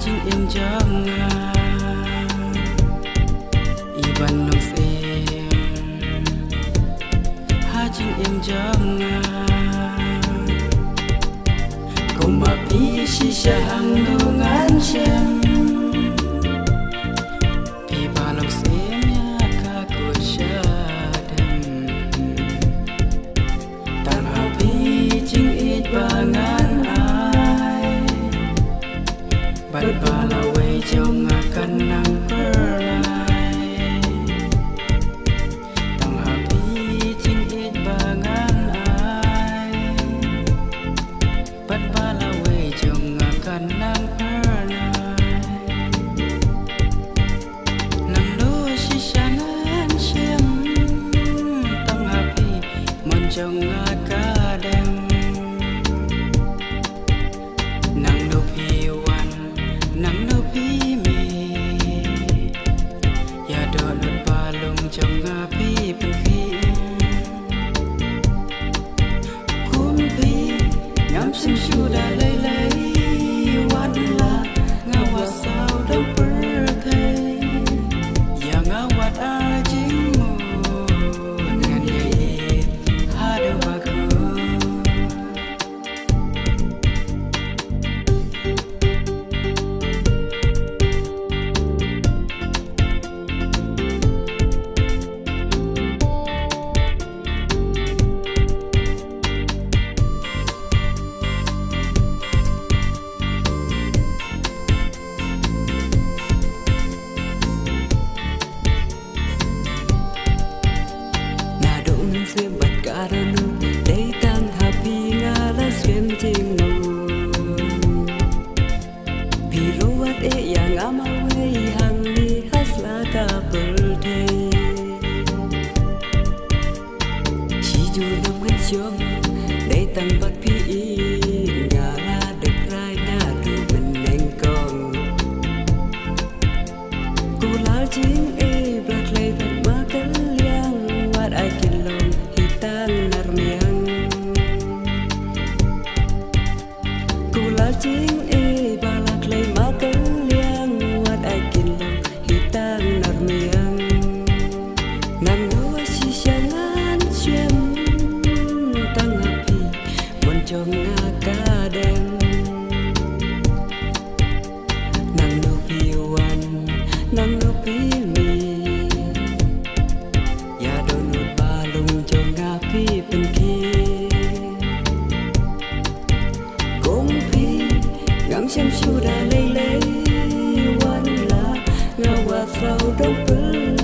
Hajing em jangan Iban long sem Hajing em jangan Kumapi shisha hang nungan shem Piba long sem ya kakut syadam Tan hapi jing it bangan Bat balaway jong akan nang pernay Tang hapi jing it bangan ay Bat balaway jong akan nang pernay Nang lo sisangan siyam Tang hapi mon jong akadem Nang lo piwan Nang no pi mi Ya do lut balung trong ngapi pen khi Kum pi ngam sim shu da lay lay Wan la ngawat sao dong per thai Ya ngawat a jing mu Ngan yai hadu baku Swim bat karanu day tang happy ngala swim jingu Biro wat e yang amawe hang ni hasla ka birthday Chi ju nam kan chom day tang bat pi ngala dek rai na tu men neng kong Ku lal jing e black lay tan ma kan liang wat I can Jing e balak lay makan liang wat ai kin long hitang nar miang Nang no si syangan syem tang api moncong akadem Nang no piwan nang no pi mi Ya donut balung jong api penki Ngam xem shu da lay lay Wan la ngawat sao dong per